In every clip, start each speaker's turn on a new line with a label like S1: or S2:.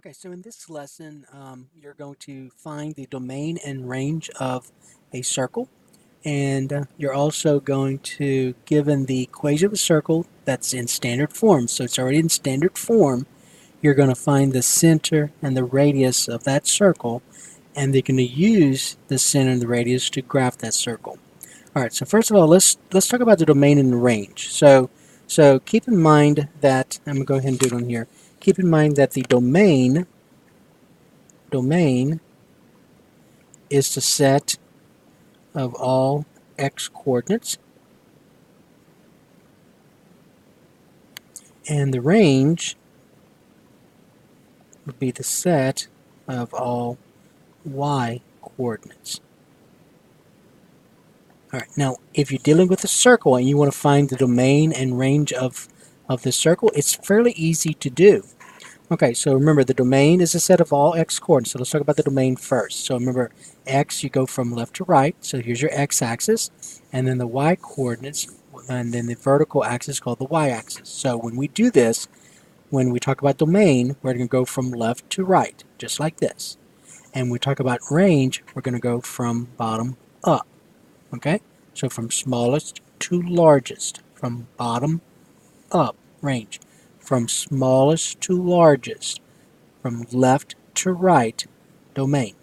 S1: Okay, so in this lesson, you're going to find the domain and range of a circle, and you're also going to, given the equation of a circle that's in standard form, so it's already in standard form, you're going to find the center and the radius of that circle, and they're going to use the center and the radius to graph that circle. All right, so first of all, let's talk about the domain and the range. So keep in mind that I'm going to go ahead and do it on here. Keep in mind that the domain is the set of all x coordinates, and the range would be the set of all y coordinates. All right, now if you're dealing with a circle and you want to find the domain and range of the circle, it's fairly easy to do. Okay, so remember the domain is a set of all x coordinates. So let's talk about the domain first. So remember, x, you go from left to right. So here's your x-axis, and then the y coordinates, and then the vertical axis called the y-axis. So when we do this, when we talk about domain, we're going to go from left to right, just like this. And when we talk about range, we're going to go from bottom up. Okay, so from smallest to largest, from bottom up, range. From smallest to largest, from left to right, domain.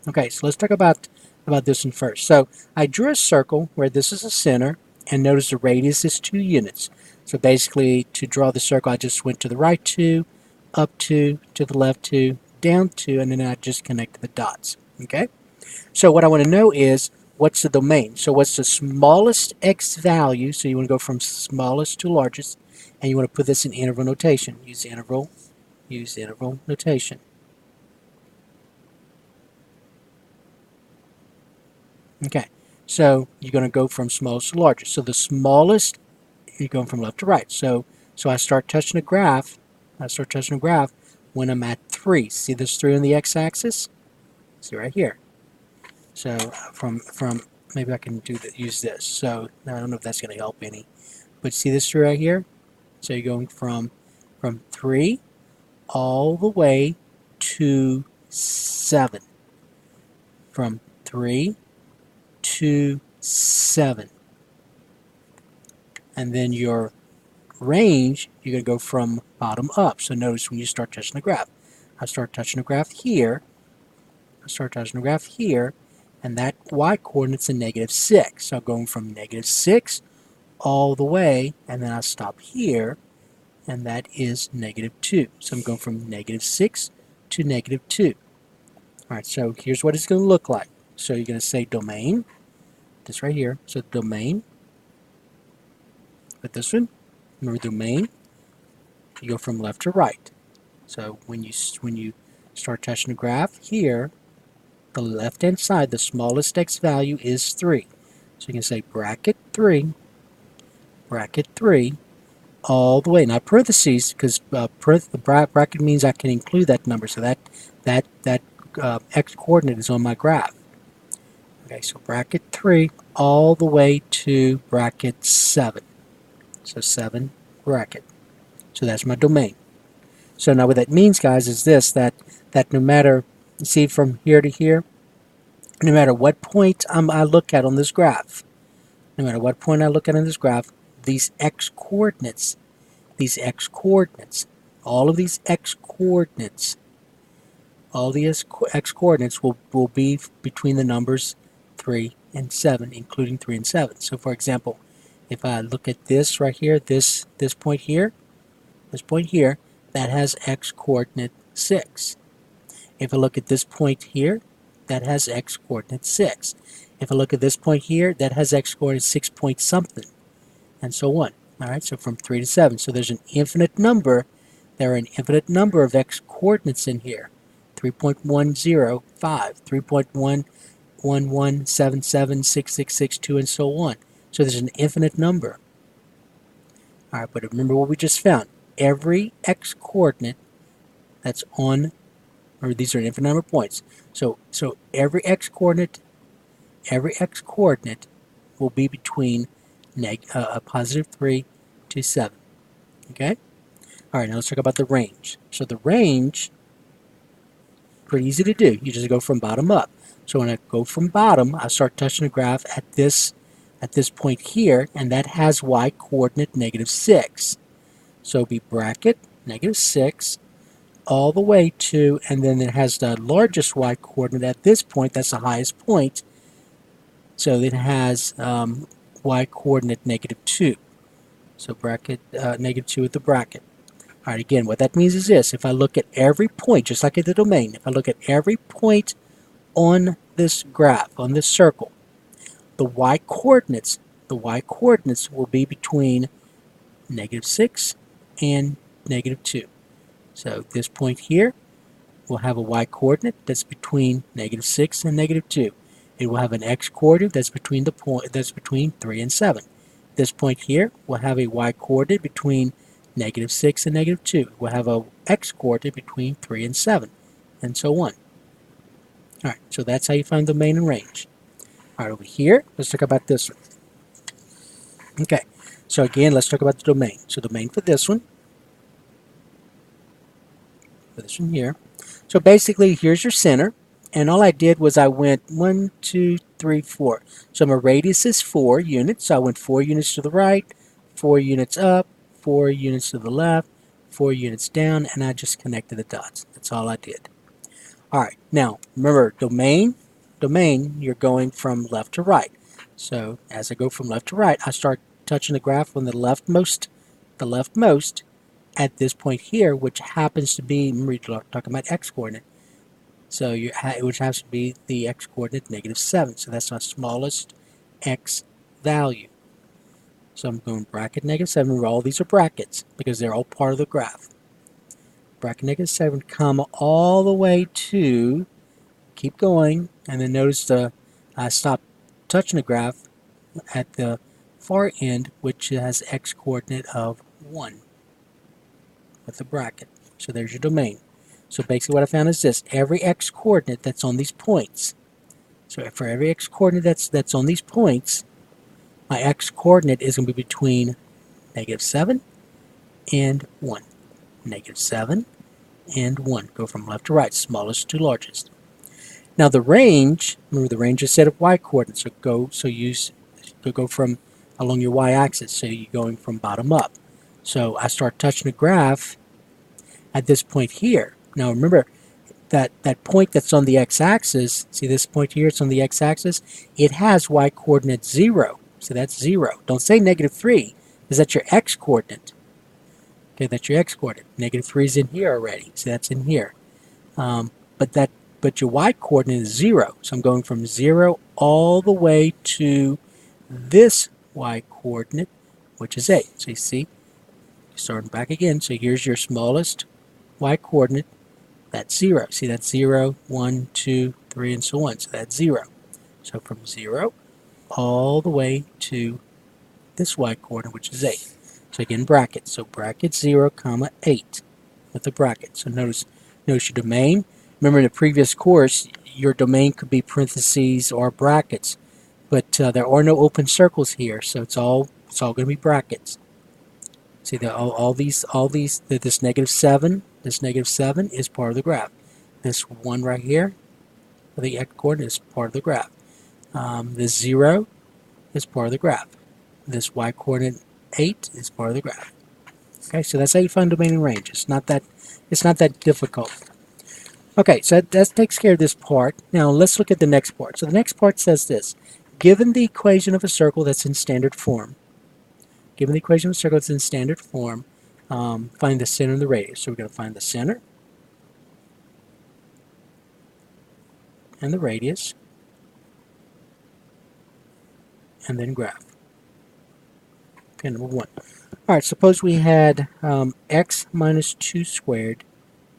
S1: Okay, so let's talk about this one first. So I drew a circle where this is the center, and notice the radius is 2 units. So basically, to draw the circle, I just went to the right 2, up 2, to the left 2, down 2, and then I just connected the dots. Okay? So what I want to know is, what's the domain? So what's the smallest x value? So you want to go from smallest to largest, and you want to put this in interval notation. Use interval notation. Okay, so you're going to go from smallest to largest. So the smallest, you're going from left to right. So I start touching the graph. When I'm at 3. See this 3 on the x-axis? See right here. So from maybe I can use this. So I don't know if that's going to help any, but see this 3 right here? So you're going from 3 all the way to 7. From 3 to 7. And then your range, you're going to go from bottom up. So notice when you start touching the graph. I start touching the graph here. And that y-coordinate's a -6. So I'm going from -6 all the way, and then I stop here, and that is -2. So I'm going from -6 to -2. All right, so here's what it's going to look like. So you're going to say domain, this right here. So domain, but this one, remember domain, you go from left to right. So when you start touching the graph here, the left-hand side, the smallest x value is 3. So you can say bracket 3, all the way. Not parentheses, because bracket means I can include that number. So that x coordinate is on my graph. Okay, so bracket 3 all the way to bracket 7. So 7 bracket. So that's my domain. So now what that means, guys, is this, that no matter, see from here to here, no matter what point I look at on this graph, these x coordinates, all of these x coordinates, will be between the numbers 3 and 7, including 3 and 7. So for example, if I look at this right here, this point here, that has x coordinate 6. If I look at this point here, that has x coordinate 6. If I look at this point here, that has x coordinate 6 point something, and so on. All right, so from 3 to 7. So there's an infinite number. There are an infinite number of x coordinates in here. 3.105, 3.111776662, and so on. So there's an infinite number. All right, but remember what we just found. Every x coordinate that's on, or these are an infinite number of points. So every x coordinate will be between positive 3 to 7. Okay? All right, now let's talk about the range. So the range Pretty easy to do. You just go from bottom up. So when I go from bottom, I start touching the graph at this point here, and that has y coordinate -6. So it'll be bracket -6 all the way to, and then it has the largest y coordinate at this point. That's the highest point. So it has y coordinate -2. So bracket -2 with the bracket. All right, again, what that means is this. If I look at every point, just like at the domain, if I look at every point on this graph, on this circle, the y coordinates will be between -6 and -2. So this point here will have a y coordinate that's between -6 and -2. It will have an x coordinate that's between 3 and 7. This point here will have a y coordinate between -6 and -2. It will have a x coordinate between 3 and 7, and so on. All right, so that's how you find domain and range. All right, over here, let's talk about this one. Okay, so again, let's talk about the domain. So domain for this one here. So basically, here's your center, and all I did was I went 1, 2, 3, 4. So my radius is 4 units, so I went 4 units to the right, 4 units up, 4 units to the left, 4 units down, and I just connected the dots. That's all I did. All right, now remember, domain, you're going from left to right. So as I go from left to right, I start touching the graph on the leftmost at this point here, which happens to be, remember you're talking about x coordinate, so which has to be the x coordinate -7. So that's my smallest x value. So I'm going bracket -7. Remember, all these are brackets because they're all part of the graph. Bracket -7, comma, all the way to, keep going, and then notice I stop touching the graph at the far end, which has x coordinate of 1 with the bracket. So there's your domain. So basically what I found is this: every x coordinate that's on these points. So for every x coordinate that's on these points, my x coordinate is going to be between -7 and 1. -7 and 1. Go from left to right, smallest to largest. Now the range, remember the range is a set of y coordinates. So go from along your y-axis. So you're going from bottom up. So I start touching the graph at this point here. Now remember that point that's on the x-axis. See this point here? It's on the x-axis. It has y coordinate 0. So that's 0. Don't say -3, because that's your x coordinate. Okay, that's your x coordinate. -3 is in here already. So that's in here. But your y coordinate is 0. So I'm going from 0 all the way to this y coordinate, which is 8. So you see, starting back again. So here's your smallest y coordinate. That's 0. See, that's 0, 1, 2, 3, and so on. So that's 0. So from 0 all the way to this y coordinate, which is 8. So again, bracket. So bracket 0, comma 8 with the bracket. So notice your domain. Remember in the previous course, your domain could be parentheses or brackets, but there are no open circles here, so it's all going to be brackets. See that this -7 is part of the graph. This 1 right here, the x coordinate, is part of the graph. This 0 is part of the graph. This y coordinate 8 is part of the graph. Okay, so that's how you find domain and range. It's not that difficult. Okay, so that takes care of this part. Now let's look at the next part. So the next part says this: given the equation of a circle that's in standard form, find the center and the radius. So we're going to find the center and the radius, and then graph. Okay, number 1. All right, suppose we had x minus 2 squared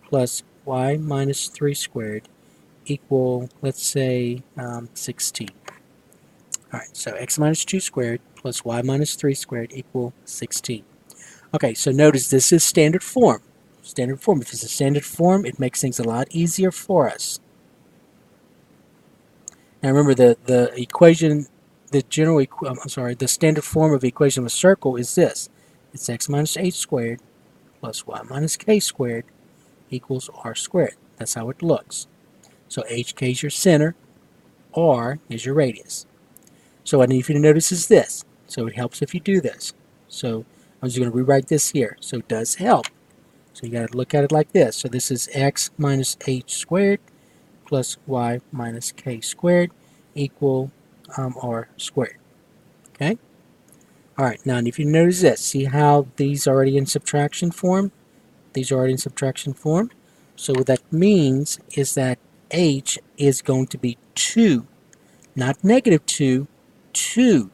S1: plus y minus 3 squared equal, let's say, 16. All right, so x minus 2 squared plus y minus 3 squared equal 16. Okay, so notice this is standard form. Standard form. If it's a standard form, it makes things a lot easier for us. Now remember, the equation, the standard form of the equation of a circle is this. It's x minus 8 squared plus y minus k squared equals r squared. That's how it looks. So HK is your center, R is your radius. So what I need you to notice is this. So it helps if you do this. So I'm just going to rewrite this here. So it does help. So you got to look at it like this. So this is x minus h squared plus y minus k squared equal r squared. Okay? Alright, now if you notice this, see how these are already in subtraction form? These are already in subtraction form. So what that means is that h is going to be 2. Not negative 2, 2.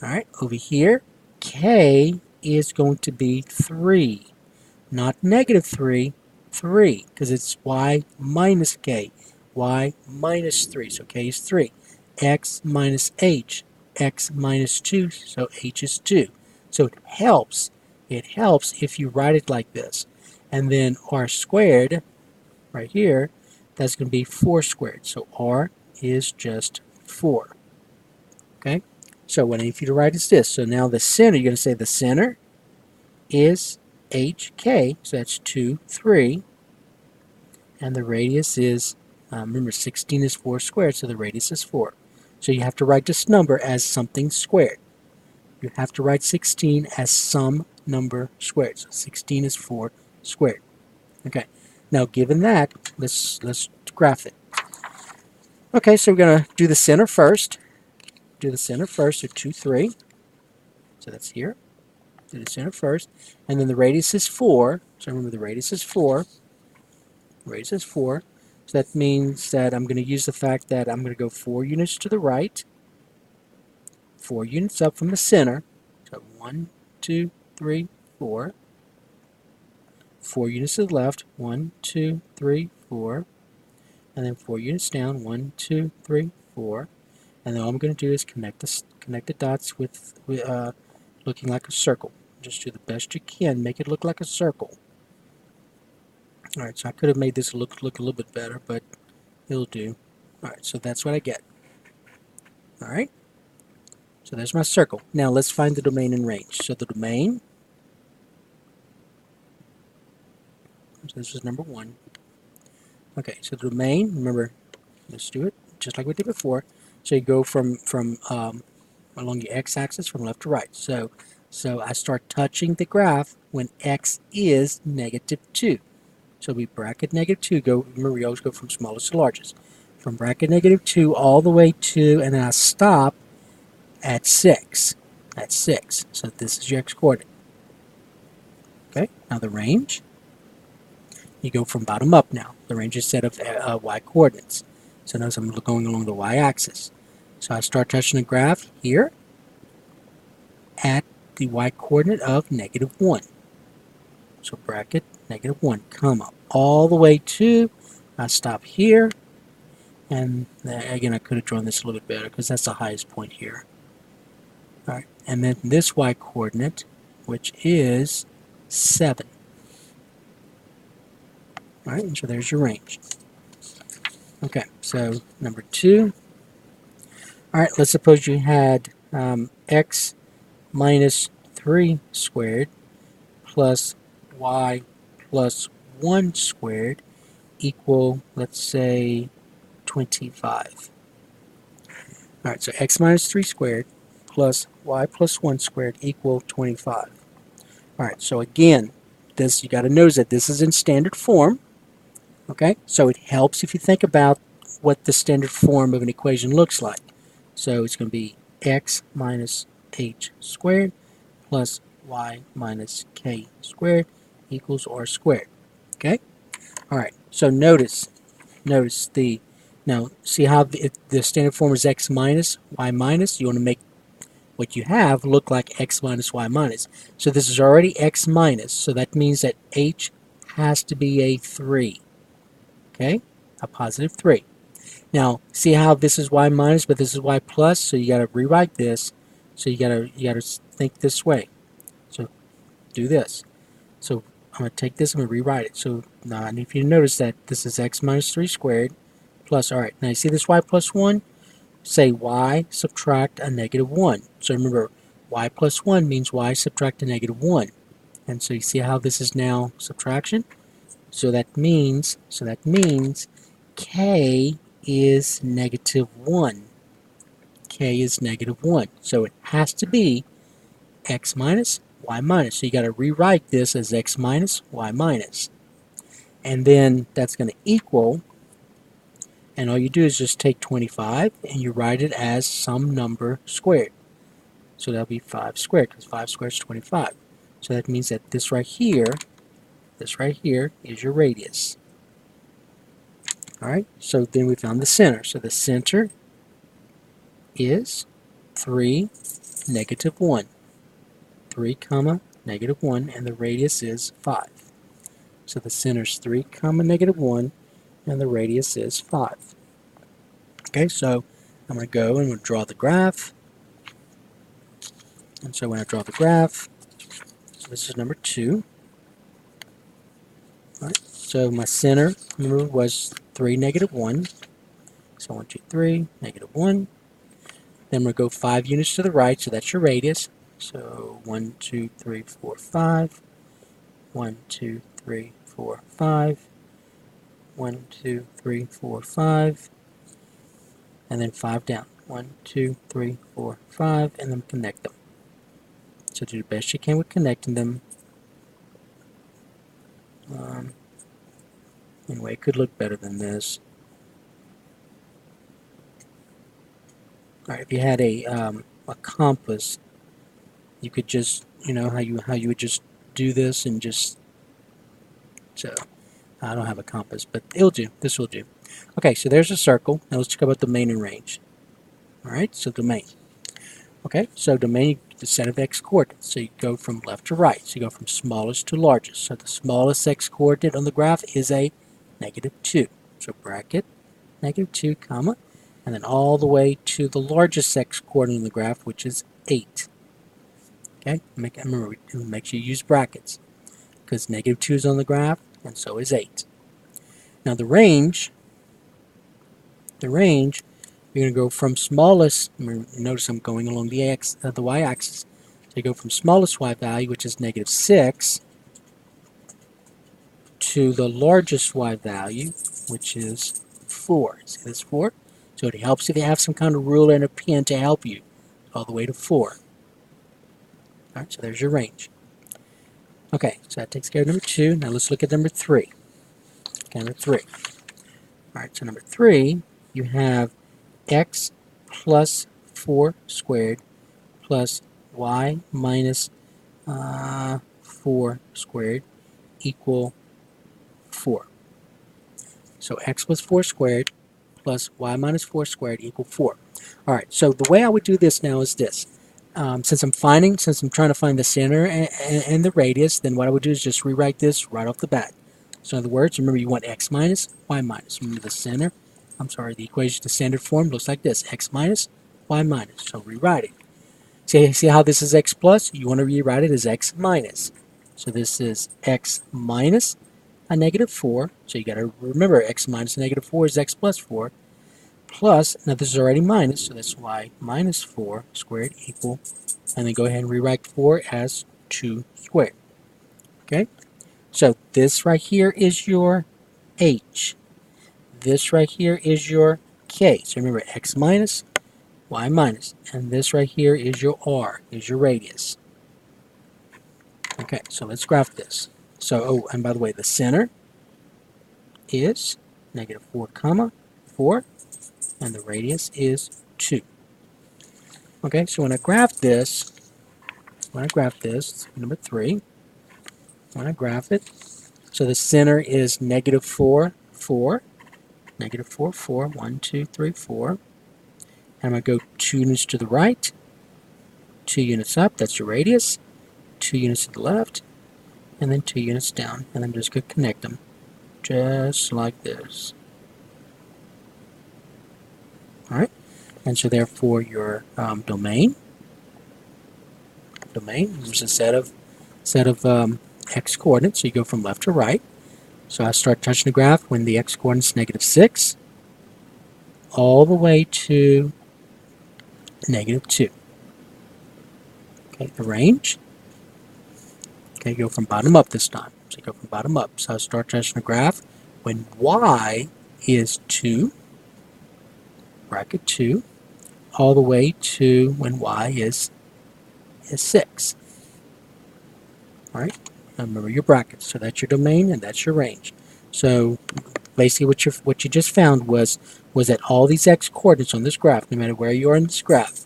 S1: Alright, over here, k is going to be 3. Not negative 3, 3. Because it's y minus k. Y minus 3. So k is 3. X minus h. X minus 2. So h is 2. So it helps. It helps if you write it like this. And then r squared, right here, that's going to be 4 squared. So r is just 4. Okay? So what I need you to write is this. So now the center, you're going to say the center is HK, so that's 2, 3. And the radius is, remember 16 is 4 squared, so the radius is 4. So you have to write this number as something squared. You have to write 16 as some number squared. So 16 is 4 squared. Okay. Now given that, let's graph it. Okay, so we're going to do the center first. Do the center first, so 2, 3. So that's here. Do the center first. And then the radius is 4. So remember the radius is 4. Radius is 4. So that means that I'm going to use the fact that I'm going to go 4 units to the right. 4 units up from the center. So 1, 2, 3, 4. 4 units to the left. 1, 2, 3, 4. And then 4 units down. 1, 2, 3, 4. And then all I'm going to do is connect the dots with looking like a circle. Just do the best you can. Make it look like a circle. Alright, so I could have made this look a little bit better, but it'll do. Alright, so that's what I get. Alright, so there's my circle. Now let's find the domain and range. So the domain, so this is number 1. Okay, so the domain, remember, let's do it just like we did before. So you go from along your x-axis from left to right. So I start touching the graph when x is negative 2. So we bracket negative 2, remember we always go from smallest to largest. From bracket negative 2 all the way to, and then I stop at 6. At 6. So this is your x-coordinate. Okay, now the range, you go from bottom up now. The range is set of y-coordinates. So notice I'm going along the y-axis. So I start touching the graph here at the y-coordinate of negative 1. So bracket negative 1, comma, all the way to, I stop here, and again I could have drawn this a little bit better because that's the highest point here. Alright, and then this y-coordinate, which is 7. Alright, and so there's your range. Okay, so number 2. Alright, let's suppose you had x minus 3 squared plus y plus 1 squared equal, let's say, 25. Alright, so x minus 3 squared plus y plus 1 squared equal 25. Alright, so again, this you got to notice that this is in standard form. Okay, so it helps if you think about what the standard form of an equation looks like. So it's going to be x minus h squared plus y minus k squared equals r squared. Okay? Alright, so notice the, now see how the standard form is x minus, y minus. You want to make what you have look like x minus, y minus. So this is already x minus, so that means that h has to be a 3. Okay? A positive 3. Now, see how this is y minus, but this is y plus, so you got to rewrite this. So you got to think this way. So do this. So I'm going to take this, I'm going to rewrite it. So now I need you to notice that this is x minus 3 squared plus, alright, now you see this y plus 1? Say y subtract a negative 1. So remember, y plus 1 means y subtract a negative 1. And so you see how this is now subtraction? So that means k is -1. K is -1. So it has to be x minus y minus. So you got to rewrite this as x minus y minus. And then that's going to equal, and all you do is just take 25 and you write it as some number squared. So that'll be 5 squared, because 5 squared is 25. So that means that this right here is your radius. Alright, so then we found the center. So the center is 3, -1. 3, comma, -1, and the radius is 5. So the center is 3, comma, -1, and the radius is 5. Okay, so I'm going to go and we'll draw the graph. And so when I draw the graph, so this is number 2. All right, so my center, remember, was 3, -1. So 1, 2, 3, -1. Then we'll go 5 units to the right, so that's your radius. So 1, 2, 3, 4, 5. 1, 2, 3, 4, 5. 1, 2, 3, 4, 5. And then 5 down. 1, 2, 3, 4, 5, and then connect them. So do the best you can with connecting them. Anyway, it could look better than this. All right, if you had a compass, you could just, you know, how you would just do this and just, so I don't have a compass, but it'll do. This will do. Okay, so there's a circle. Now let's talk about domain and range. All right, so domain. Okay, so domain, the set of x coordinates. So you go from left to right. So you go from smallest to largest. So the smallest x coordinate on the graph is a -2. So bracket -2, comma, and then all the way to the largest x coordinate on the graph, which is 8. Okay, remember, make sure you use brackets, because -2 is on the graph, and so is 8. Now the range, you're going to go from smallest, notice I'm going along the y-axis, so you go from smallest y value, which is -6, to the largest y value, which is 4. See this 4? So it helps if you have some kind of ruler and a pen to help you, all the way to 4. Alright, so there's your range. Okay, so that takes care of number 2. Now let's look at number 3. Okay, number 3. Alright, so number 3, you have x plus 4 squared plus y minus 4 squared equal 4. So x plus 4 squared plus y minus 4 squared equal 4. Alright, so the way I would do this now is this. Since I'm trying to find the center and the radius, then what I would do is just rewrite this right off the bat. So in other words, remember you want x minus, y minus. Remember the equation to standard form looks like this, x minus, y minus. So rewrite it. See how this is x plus? You want to rewrite it as x minus. So this is x minus a -4. So you got to remember x minus a -4 is x plus 4. Plus, now this is already minus, so that's y minus 4 squared equal, and then go ahead and rewrite 4 as 2 squared. Okay? So this right here is your h. This right here is your k. So remember, x minus, y minus. And this right here is your r, is your radius. Okay, so let's graph this. So, oh, and by the way, the center is -4, comma, 4. And the radius is 2. Okay, so when I graph this, number 3, when I graph it, so the center is -4, 4, -4, 4, 1, 2, 3, 4. And I'm going to go 2 units to the right, 2 units up, that's your radius, 2 units to the left, and then 2 units down. And I'm just going to connect them, just like this. Alright, and so therefore your domain is a set of x coordinates. So you go from left to right. So I start touching the graph when the x coordinate is -6 all the way to -2. Okay, the range. Okay, go from bottom up this time. So you go from bottom up. So start tracing a graph. When y is 2, bracket 2, all the way to when y is 6. All right. Now remember your brackets. So that's your domain and that's your range. So basically what you just found was that all these x coordinates on this graph, no matter where you are in this graph,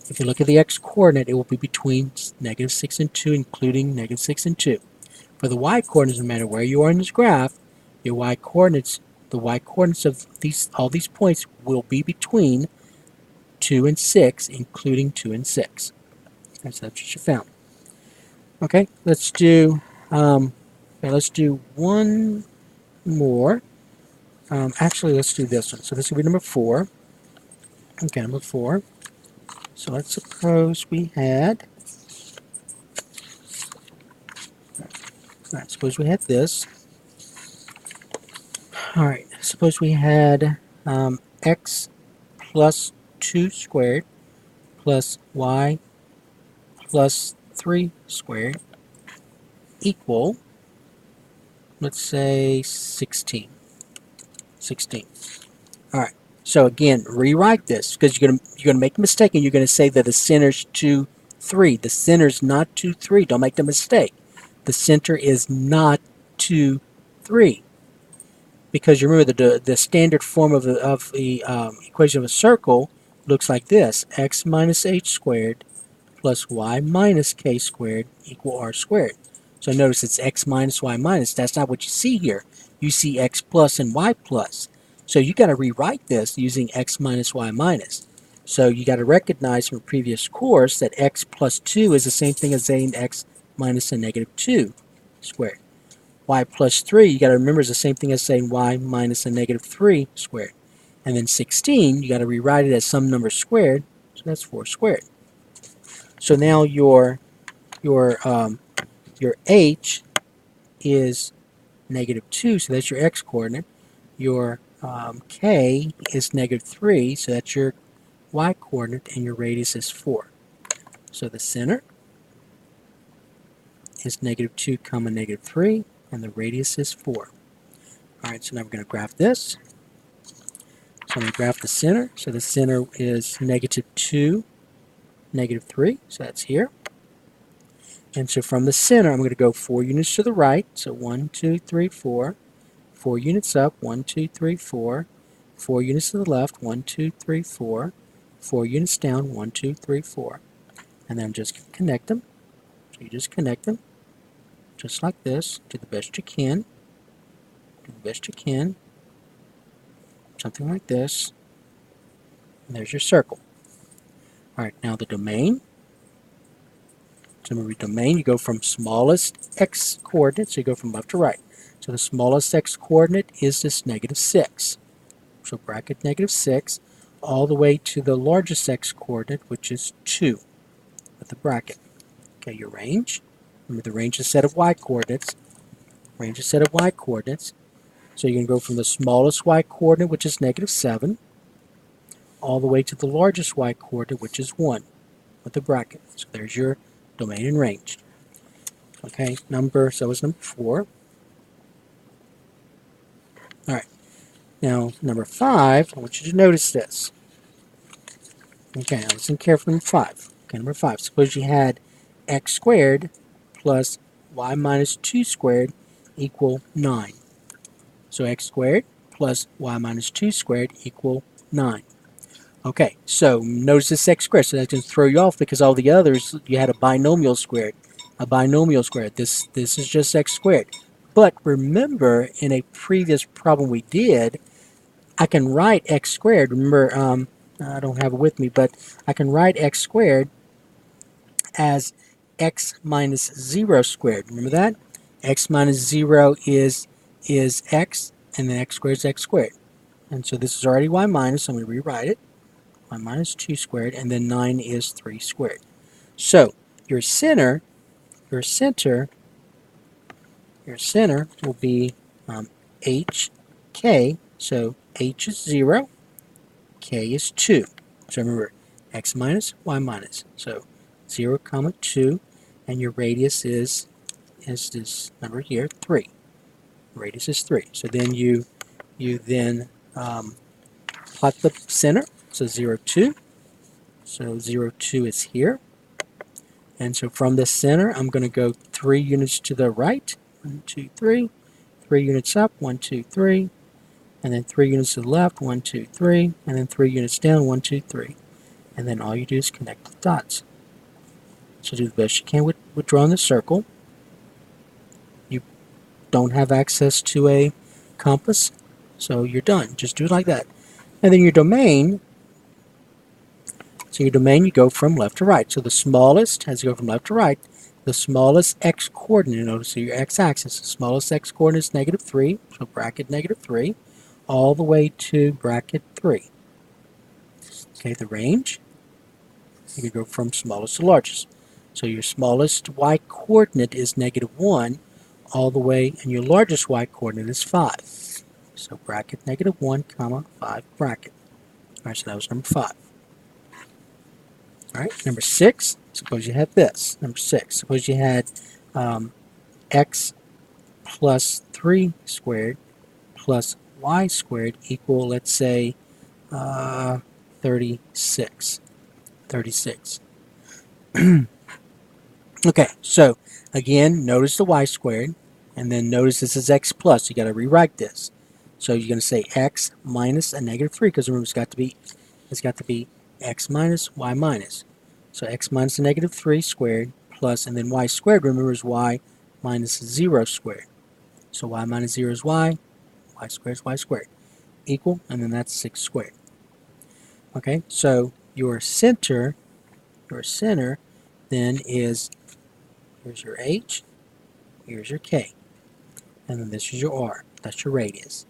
S1: if you look at the x coordinate, it will be between -6 and 2, including -6 and 2. For the y coordinates, no matter where you are in this graph, your y coordinates, the y coordinates of all these points will be between 2 and 6, including 2 and 6. That's what you found. Okay, let's do one more. Actually, let's do this one. So this will be number 4. Okay, number 4. So let's suppose we had. All right, suppose we had this. All right, suppose we had x plus 2 squared plus y plus 3 squared equal, let's say, 16. 16. All right. So again, rewrite this because you're gonna make a mistake and you're gonna say that the center's 2, 3. The center's not 2, 3. Don't make the mistake. The center is not 2, 3. Because you remember the standard form of the equation of a circle looks like this: x minus h squared plus y minus k squared equal r squared. So notice it's x minus y minus. That's not what you see here. You see x plus and y plus. So you got to rewrite this using x minus y minus. So you got to recognize from a previous course that x plus 2 is the same thing as saying x minus a -2 squared. Y plus 3, you got to remember, is the same thing as saying y minus a -3 squared. And then 16, you got to rewrite it as some number squared, so that's 4 squared. So now your h is -2, so that's your x coordinate. Your k is -3, so that's your y coordinate, and your radius is 4. So the center is -2, -3, and the radius is 4. All right, so now we're going to graph this. So I'm going to graph the center. So the center is -2, -3, so that's here. And so from the center, I'm going to go 4 units to the right. So 1, 2, 3, 4. 4 units up, 1, 2, 3, 4. 4 units to the left, 1, 2, 3, 4. 4 units down, 1, 2, 3, 4. And then I'm just going to connect them. So you just connect them, just like this. Do the best you can. Do the best you can. Something like this. And there's your circle. All right, now the domain. So remember, domain, you go from smallest x coordinate, so you go from left to right. So the smallest x coordinate is this -6. So bracket -6 all the way to the largest x coordinate, which is 2 with the bracket. Okay, your range. Remember, the range is a set of y coordinates. Range is a set of y coordinates. So you can go from the smallest y coordinate, which is -7, all the way to the largest y coordinate, which is 1 with the bracket. So there's your domain and range. Okay, so that was number 4. All right, now number 5, I want you to notice this. Okay, now listen carefully. Number 5. Okay, number 5. Suppose you had x squared plus y minus 2 squared equal 9. So x squared plus y minus 2 squared equal 9. Okay, so notice this x squared. So that's going to throw you off because all the others, you had a binomial squared. A binomial squared. This is just x squared. But remember, in a previous problem we did, I can write x squared. Remember, I don't have it with me, but I can write x squared as x minus 0 squared. Remember that? X minus 0 is x, and then x squared is x squared. And so this is already y minus, so I'm going to rewrite it. Y minus 2 squared, and then 9 is 3 squared. So your center will be hk. So h is 0, k is 2. So remember, x minus, y minus. So 0, 2, and your radius is is this number here, 3. Radius is 3. So then you then plot the center. So 0, 2. So 0, 2 is here. And so from the center, I'm going to go 3 units to the right. 1, 2, 3. 3 units up. 1, 2, 3. And then 3 units to the left. 1, 2, 3. And then 3 units down. 1, 2, 3. And then all you do is connect the dots. So do the best you can with drawing the circle. You don't have access to a compass, so you're done. Just do it like that. And then your domain, you go from left to right. So the smallest, as you go from left to right, the smallest x-coordinate, notice your x-axis, the smallest x-coordinate is negative 3, so bracket negative 3, all the way to bracket 3. Okay, the range, you can go from smallest to largest. So your smallest y-coordinate is negative 1, all the way, and your largest y-coordinate is 5. So bracket negative 1, comma, 5 bracket. All right, so that was number 5. All right, number 6, suppose you had this. Number 6, suppose you had x plus 3 squared plus y squared equal, let's say, 36. 36. Okay, so again, notice the y squared, and then notice this is x plus. You got to rewrite this. So you're going to say x minus a negative 3, because remember it's got to be x minus y minus. So x minus a negative 3 squared plus, and then y squared, remember, is y minus 0 squared. So y minus 0 is y squared is y squared, equal, and then that's 6 squared. Okay, so your center then is, here's your h, here's your k, and then this is your r. That's your radius.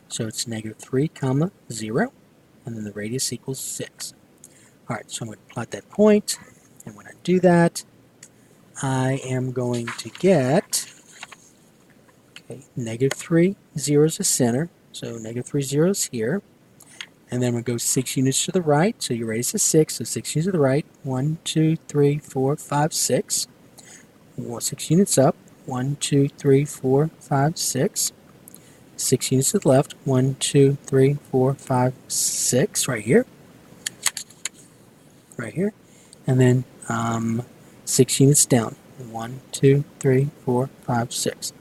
S1: So it's negative 3 comma 0, and then the radius equals 6. All right, so I'm going to plot that point, and when I do that, I am going to get, okay, negative 3, 0 is the center, so negative 3, 0 is here, and then we'll go 6 units to the right, so your radius is 6, so 6 units to the right, 1, 2, 3, 4, 5, 6. 6 units up, 1, 2, 3, 4, 5, 6. 6 units to the left, 1, 2, 3, 4, 5, 6, right here, and then 6 units down, 1, 2, 3, 4, 5, 6.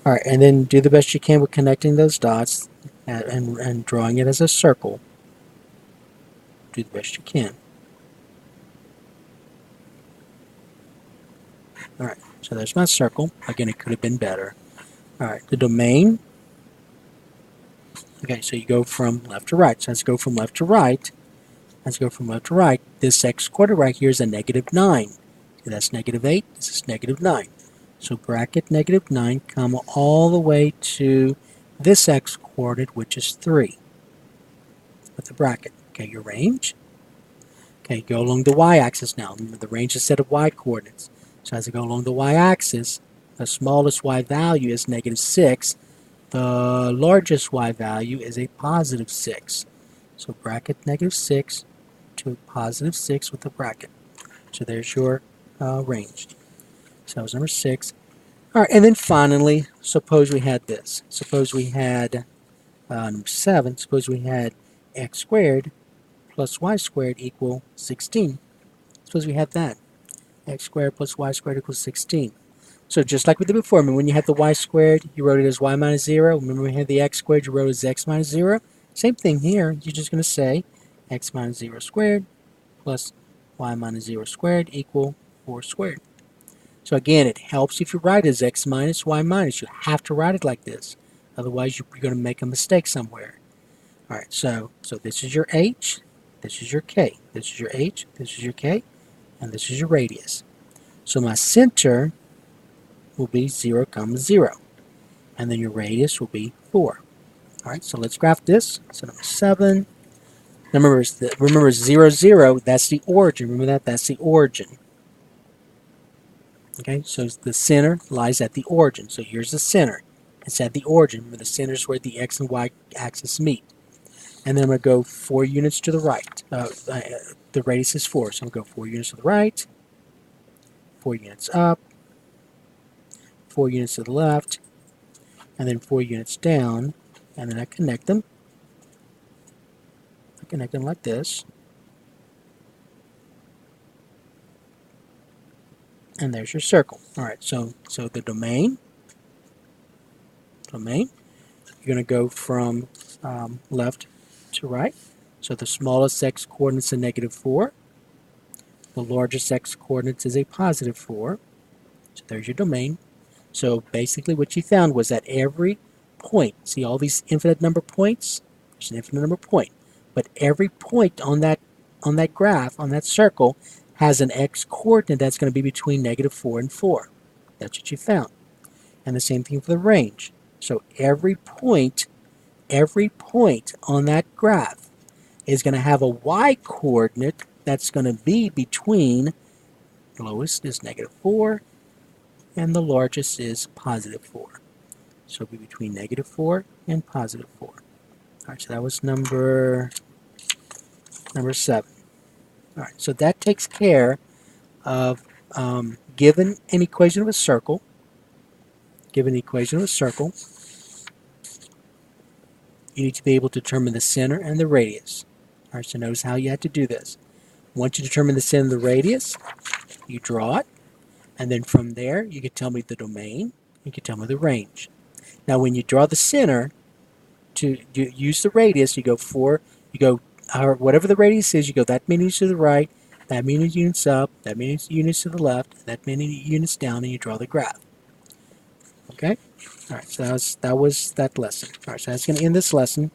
S1: All right, and then do the best you can with connecting those dots and drawing it as a circle. Do the best you can. All right, so there's my circle. Again, it could have been better. All right, the domain. Okay, so you go from left to right. So let's go from left to right. This x-coordinate right here is a negative 9. So that's negative 8. This is negative 9. So bracket negative 9, comma, all the way to this x-coordinate, which is 3. With the bracket. Okay, your range. Okay, go along the y-axis now. Remember, the range is a set of y-coordinates. So as I go along the y-axis, the smallest y value is negative 6. The largest y value is a positive 6. So bracket negative 6 to positive 6 with the bracket. So there's your range. So that was number 6. All right, and then finally, suppose we had this. Suppose we had number 7. Suppose we had x squared plus y squared equal 16. Suppose we had that. X squared plus y squared equals 16. So just like we did before, when you had the y squared, you wrote it as y minus 0. Remember we had the x squared, you wrote it as x minus 0. Same thing here. You're just going to say x minus 0 squared plus y minus 0 squared equal 4 squared. So again, it helps if you write it as x minus y minus. You have to write it like this. Otherwise, you're going to make a mistake somewhere. All right, so this is your h, this is your k. This is your h, this is your k, and this is your radius. So my center will be 0, 0. And then your radius will be 4. All right, so let's graph this. So number 7. Now remember 0, 0, that's the origin. Remember that? That's the origin. Okay, so the center lies at the origin. So here's the center. It's at the origin. Remember, the center is where the x and y axis meet. And then I'm going to go 4 units to the right. The radius is 4, so I'm going to go 4 units to the right, 4 units up, 4 units to the left, and then 4 units down, and then I connect them. I connect them like this, and there's your circle. All right, so the domain, you're going to go from left to right. So the smallest x coordinate is a -4. The largest x coordinate is a +4. So there's your domain. So basically what you found was that every point, see all these infinite number points? There's an infinite number point. But every point on that graph, on that circle, has an x coordinate that's going to be between -4 and 4. That's what you found. And the same thing for the range. So every point on that graph is going to have a y coordinate that's going to be between, the lowest is -4 and the largest is +4. So it'll be between -4 and +4. All right, so that was number 7. All right, so that takes care of given an equation of a circle. Given the equation of a circle, you need to be able to determine the center and the radius. All right, so notice how you have to do this. Once you determine the center and the radius, you draw it, and then from there you can tell me the domain, you can tell me the range. Now when you draw the center, to use the radius, you go whatever the radius is, you go that many units to the right, that many units up, that many units to the left, that many units down, and you draw the graph. Okay? All right, so that was that lesson. All right, so that's going to end this lesson.